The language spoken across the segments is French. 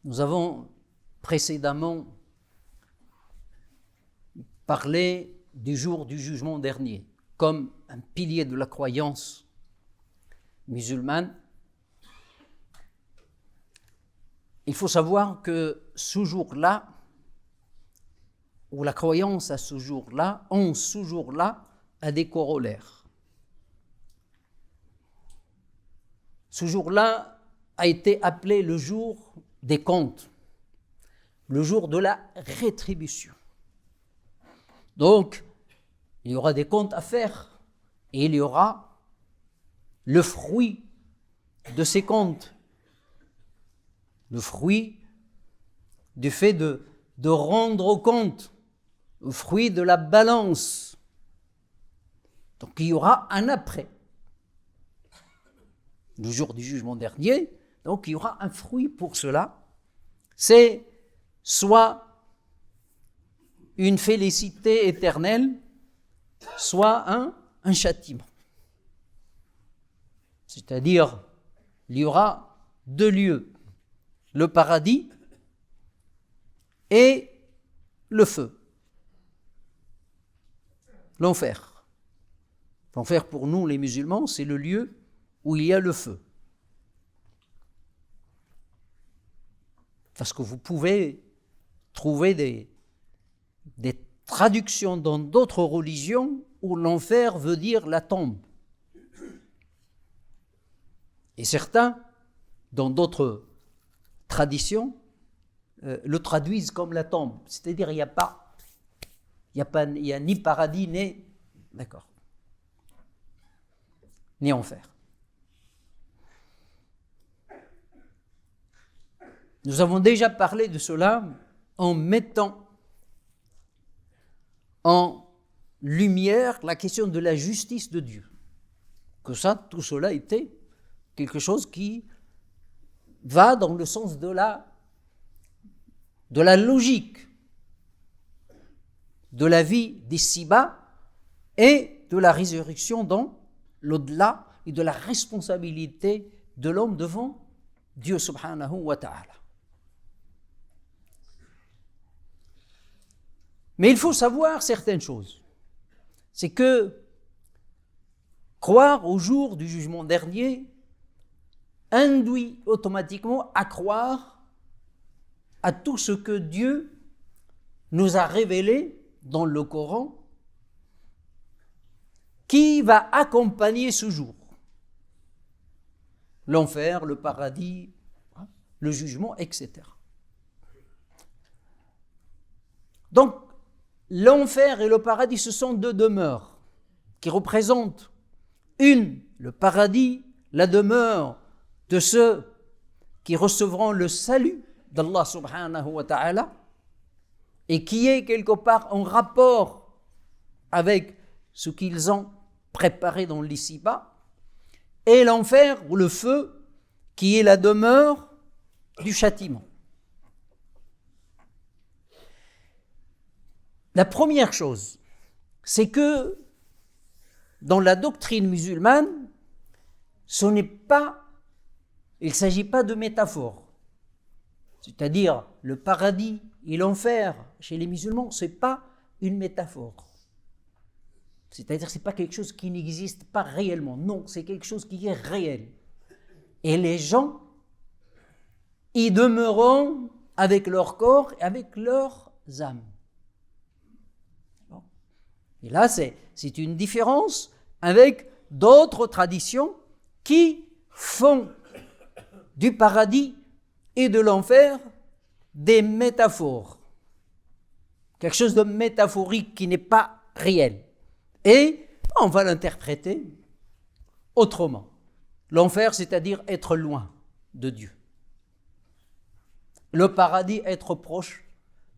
Nous avons précédemment parlé du jour du jugement dernier comme un pilier de la croyance musulmane. Il faut savoir que ce jour-là, ou la croyance à ce jour-là, a des corollaires. Ce jour-là a été appelé le jour des comptes, le jour de la rétribution. Donc, il y aura des comptes à faire et il y aura le fruit de ces comptes, le fruit du fait de rendre compte, le fruit de la balance. Donc, il y aura un après. Le jour du jugement dernier, donc il y aura un fruit pour cela. C'est soit une félicité éternelle, soit un châtiment. C'est-à-dire, il y aura deux lieux, le paradis et le feu, l'enfer. L'enfer pour nous les musulmans, c'est le lieu où il y a le feu. Parce que vous pouvez trouver des traductions dans d'autres religions où l'enfer veut dire la tombe. Et certains, dans d'autres traditions, le traduisent comme la tombe. C'est-à-dire il n'y a ni paradis, ni enfer. Nous avons déjà parlé de cela en mettant en lumière la question de la justice de Dieu. Que tout cela était quelque chose qui va dans le sens de la logique, de la vie d'ici-bas et de la résurrection dans l'au-delà et de la responsabilité de l'homme devant Dieu subhanahu wa ta'ala. Mais il faut savoir certaines choses. C'est que croire au jour du jugement dernier induit automatiquement à croire à tout ce que Dieu nous a révélé dans le Coran qui va accompagner ce jour. L'enfer, le paradis, le jugement, etc. Donc, l'enfer et le paradis, ce sont deux demeures qui représentent le paradis, la demeure de ceux qui recevront le salut d'Allah subhanahu wa ta'ala et qui est quelque part en rapport avec ce qu'ils ont préparé dans l'ici-bas, et l'enfer ou le feu qui est la demeure du châtiment. La première chose, c'est que dans la doctrine musulmane, il ne s'agit pas de métaphore. C'est-à-dire, le paradis et l'enfer chez les musulmans, ce n'est pas une métaphore. C'est-à-dire, ce n'est pas quelque chose qui n'existe pas réellement. Non, c'est quelque chose qui est réel. Et les gens y demeureront avec leur corps et avec leurs âmes. Et là, c'est une différence avec d'autres traditions qui font du paradis et de l'enfer des métaphores. Quelque chose de métaphorique qui n'est pas réel. Et on va l'interpréter autrement. L'enfer, c'est-à-dire être loin de Dieu. Le paradis, être proche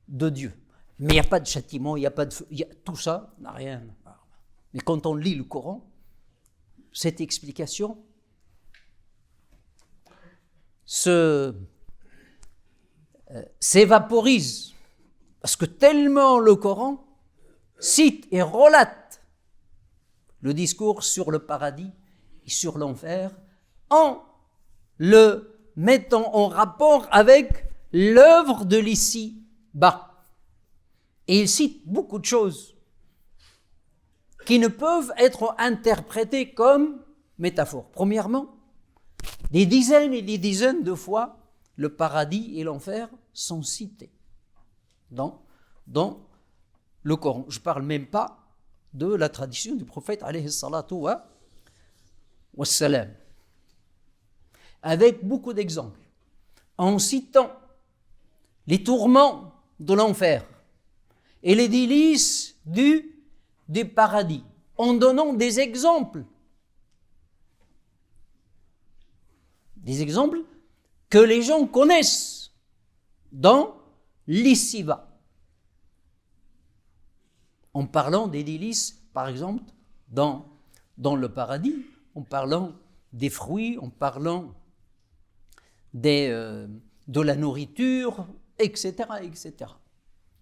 de Dieu. Mais il n'y a pas de châtiment, il n'y a pas de feu, tout ça n'a rien. Mais quand on lit le Coran, cette explication s'évaporise. Parce que tellement le Coran cite et relate le discours sur le paradis et sur l'enfer en le mettant en rapport avec l'œuvre de l'ici-bas. Et il cite beaucoup de choses qui ne peuvent être interprétées comme métaphores. Premièrement, des dizaines et des dizaines de fois, le paradis et l'enfer sont cités dans le Coran. Je ne parle même pas de la tradition du prophète alayhi salatu wa salam, avec beaucoup d'exemples, en citant les tourments de l'enfer et les délices du paradis, en donnant des exemples que les gens connaissent dans l'ici-bas, en parlant des délices, par exemple, dans le paradis, en parlant des fruits, en parlant de la nourriture, etc., etc.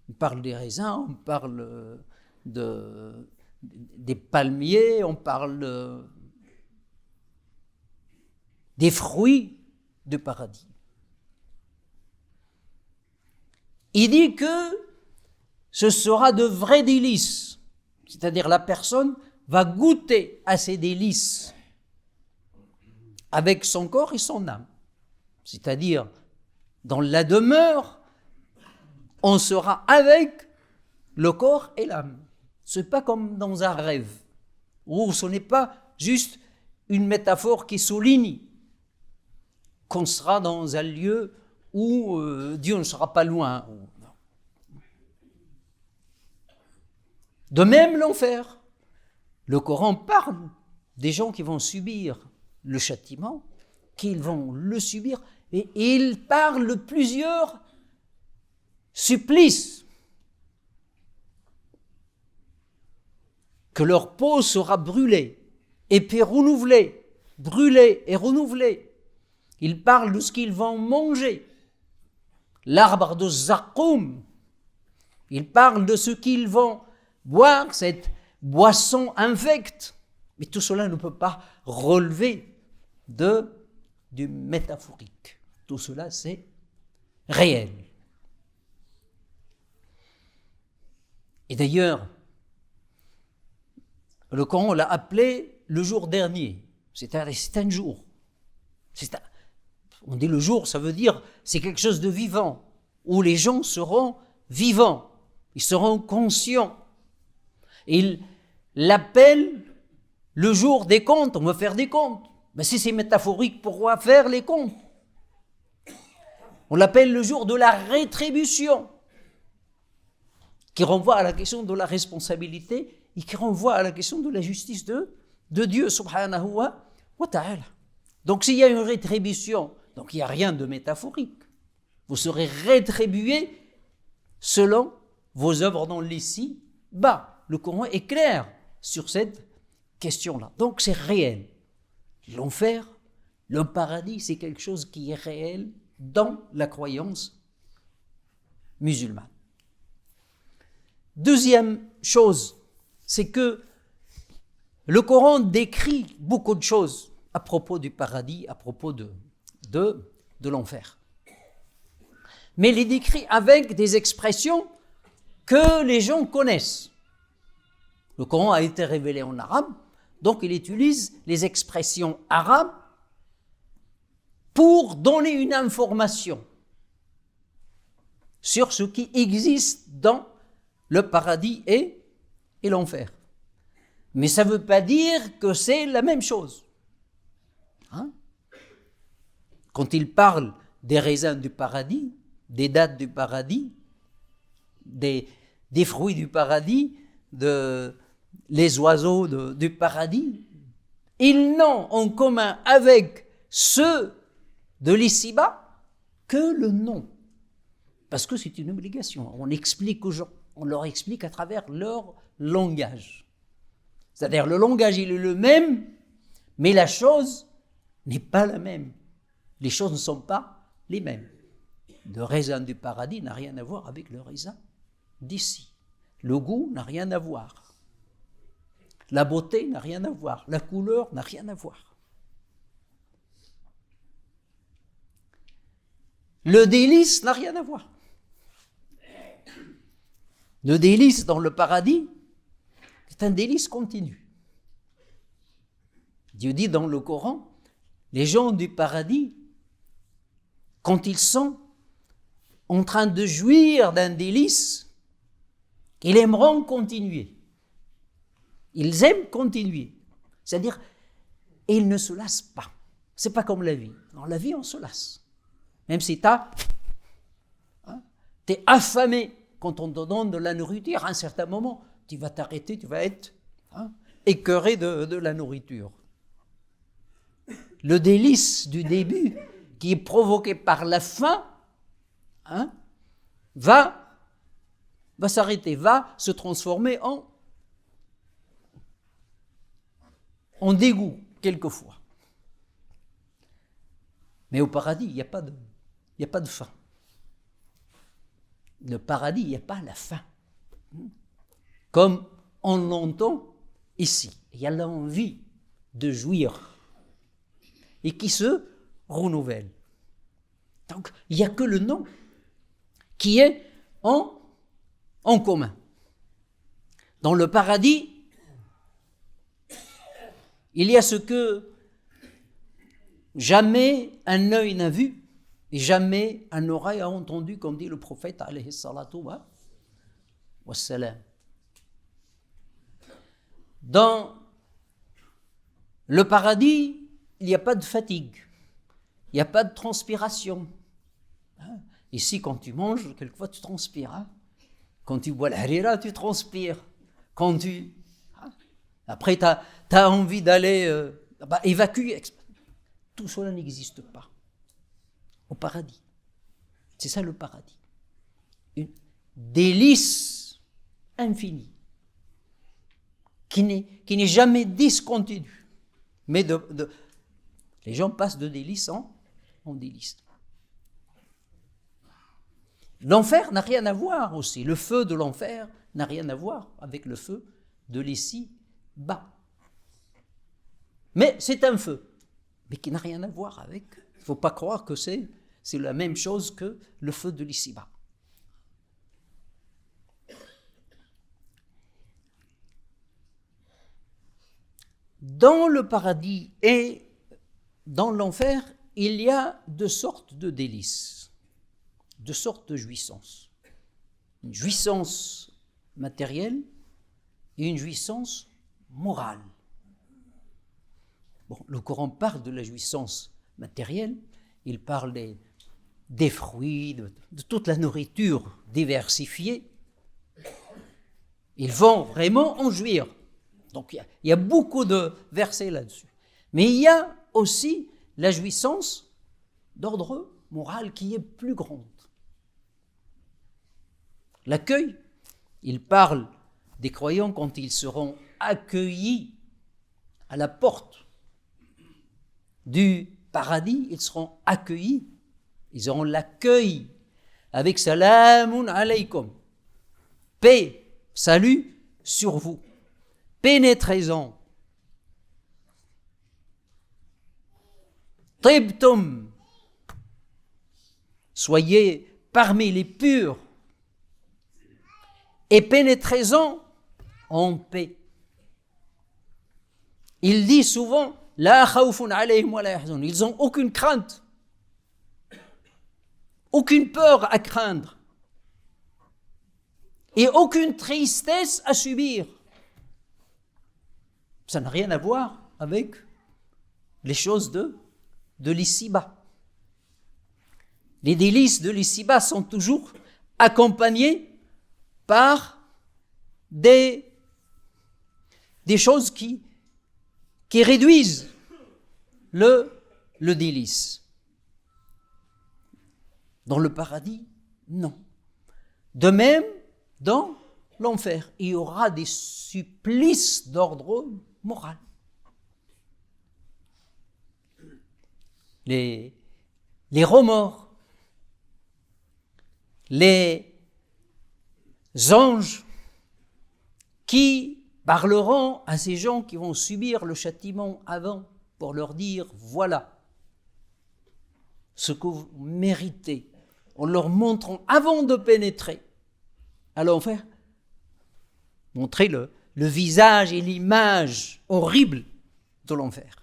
On parle des raisins, on parle des palmiers, on parle des fruits du paradis. Il dit que ce sera de vrais délices, c'est-à-dire la personne va goûter à ces délices avec son corps et son âme, c'est-à-dire dans la demeure, on sera avec le corps et l'âme. Ce n'est pas comme dans un rêve, où ce n'est pas juste une métaphore qui souligne qu'on sera dans un lieu où Dieu ne sera pas loin. De même l'enfer. Le Coran parle des gens qui vont subir le châtiment, qu'ils vont le subir, et il parle de plusieurs supplices. Que leur peau sera brûlée, et puis renouvelée, brûlée et renouvelée. Il parle de ce qu'ils vont manger, l'arbre de Zaqqum. Il parle de ce qu'ils vont boire, cette boisson infecte. Mais tout cela ne peut pas relever du métaphorique. Tout cela, c'est réel. Et d'ailleurs, le Coran l'a appelé le jour dernier. C'est un jour. On dit le jour, ça veut dire c'est quelque chose de vivant, où les gens seront vivants, ils seront conscients. Il l'appelle le jour des comptes, on va faire des comptes. Mais si c'est métaphorique, pourquoi faire les comptes? On l'appelle le jour de la rétribution, qui renvoie à la question de la responsabilité et qui renvoie à la question de la justice de Dieu, subhanahu wa ta'ala. Donc s'il y a une rétribution, donc il n'y a rien de métaphorique. Vous serez rétribués selon vos œuvres dans l'ici-bas. Le Coran est clair sur cette question-là. Donc c'est réel. L'enfer, le paradis, c'est quelque chose qui est réel dans la croyance musulmane. Deuxième chose, c'est que le Coran décrit beaucoup de choses à propos du paradis, à propos de l'enfer. Mais il les décrit avec des expressions que les gens connaissent. Le Coran a été révélé en arabe, donc il utilise les expressions arabes pour donner une information sur ce qui existe dans le paradis et l'enfer. Mais ça ne veut pas dire que c'est la même chose. Quand il parle des raisins du paradis, des dattes du paradis, des fruits du paradis, les oiseaux du paradis, ils n'ont en commun avec ceux de l'ici-bas que le nom. Parce que c'est une obligation. On explique aux gens, on leur explique à travers leur langage. C'est-à-dire le langage, il est le même, mais la chose n'est pas la même. Les choses ne sont pas les mêmes. Le raisin du paradis n'a rien à voir avec le raisin d'ici. Le goût n'a rien à voir. La beauté n'a rien à voir. La couleur n'a rien à voir. Le délice n'a rien à voir. Le délice dans le paradis est un délice continu. Dieu dit dans le Coran, les gens du paradis, quand ils sont en train de jouir d'un délice, ils aimeront continuer. Ils aiment continuer. C'est-à-dire, ils ne se lassent pas. C'est pas comme la vie. Dans la vie, on se lasse. Même si t'es affamé quand on te donne de la nourriture, à un certain moment, tu vas t'arrêter, tu vas être écœuré de la nourriture. Le délice du début, qui est provoqué par la faim, va s'arrêter, va se transformer en dégoût, quelquefois. Mais au paradis, il n'y a pas de faim. Le paradis, il n'y a pas la faim. Comme on l'entend ici. Il y a l'envie de jouir et qui se renouvelle. Donc, il n'y a que le nom qui est en commun. Dans le paradis, il y a ce que jamais un œil n'a vu et jamais un oreille a entendu, comme dit le prophète alayhi salatu wa salam. Dans le paradis, il n'y a pas de fatigue, il n'y a pas de transpiration. Ici, quand tu manges, quelquefois tu transpires. Quand tu bois l'harira, tu transpires. Quand tu... Après, tu as envie d'aller évacuer. Tout cela n'existe pas au paradis. C'est ça le paradis. Une délice infinie qui n'est jamais discontinue. Mais les gens passent de délice en délice. L'enfer n'a rien à voir aussi. Le feu de l'enfer n'a rien à voir avec le feu de l'ici-bas. Mais c'est un feu, mais qui n'a rien à voir avec. Il ne faut pas croire que c'est la même chose que le feu de l'ici-bas. Dans le paradis et dans l'enfer, il y a deux sortes de délices, deux sortes de jouissances. Une jouissance matérielle et une jouissance morale. Bon, le Coran parle de la jouissance matérielle, il parle des fruits, de toute la nourriture diversifiée. Ils vont vraiment en jouir. Donc il y a beaucoup de versets là-dessus. Mais il y a aussi la jouissance d'ordre moral qui est plus grande. L'accueil, il parle des croyants quand ils seront accueillis à la porte du paradis, ils seront accueillis, ils auront l'accueil avec salamun alaykum, paix, salut sur vous, pénétrez-en. Tibtum, soyez parmi les purs et pénétrez-en en paix. Il dit souvent la khawfun alayhim wa la yahzun. Ils n'ont aucune crainte, aucune peur à craindre et aucune tristesse à subir. Ça n'a rien à voir avec les choses de l'ici-bas. Les délices de l'ici-bas sont toujours accompagnés par des choses qui réduisent le délice. Dans le paradis, non. De même, dans l'enfer, il y aura des supplices d'ordre moral. Les remords, les anges qui parleront à ces gens qui vont subir le châtiment avant pour leur dire voilà ce que vous méritez en leur montrant, avant de pénétrer à l'enfer, montrer le visage et l'image horrible de l'enfer.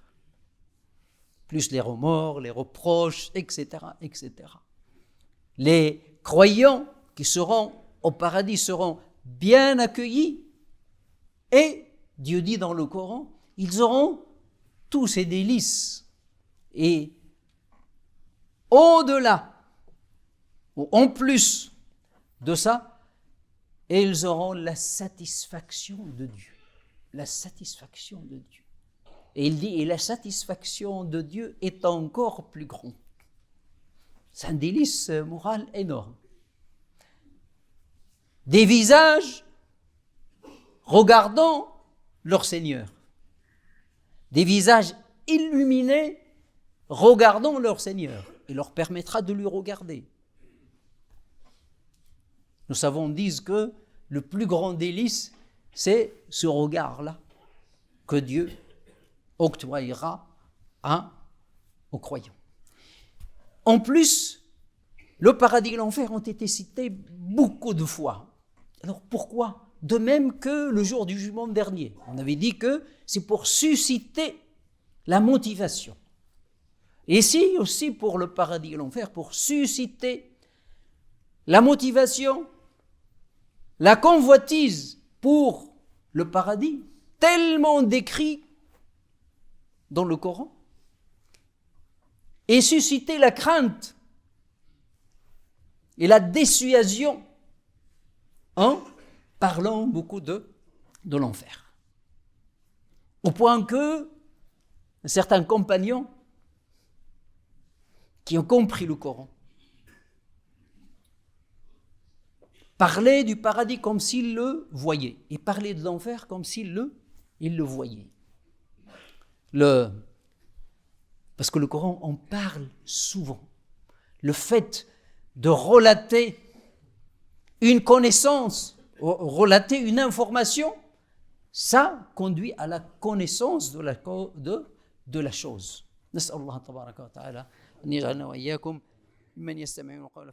Plus les remords, les reproches, etc., etc. Les croyants qui seront au paradis seront bien accueillis et, Dieu dit dans le Coran, ils auront tous ces délices. Et au-delà, ou en plus de ça, ils auront la satisfaction de Dieu. La satisfaction de Dieu. Et il dit, et la satisfaction de Dieu est encore plus grande. C'est un délice moral énorme. Des visages regardant leur Seigneur. Des visages illuminés regardant leur Seigneur. Il leur permettra de lui regarder. Nous savons, disent que le plus grand délice, c'est ce regard-là que Dieu octroyera aux croyants. En plus, le paradis et l'enfer ont été cités beaucoup de fois. Alors pourquoi ? De même que le jour du jugement dernier. On avait dit que c'est pour susciter la motivation. Et ici aussi pour le paradis et l'enfer, pour susciter la motivation, la convoitise pour le paradis, tellement décrit dans le Coran, et susciter la crainte et la dissuasion en parlant beaucoup de l'enfer. Au point que certains compagnons qui ont compris le Coran parlaient du paradis comme s'ils le voyaient et parlaient de l'enfer comme s'ils le voyaient. Parce que le Coran en parle souvent. Le fait de relater une connaissance, relater une information, ça conduit à la connaissance de la chose. نسأل الله تبارك وتعالى أن يجعلنا وإياكم ممن يستمعون القول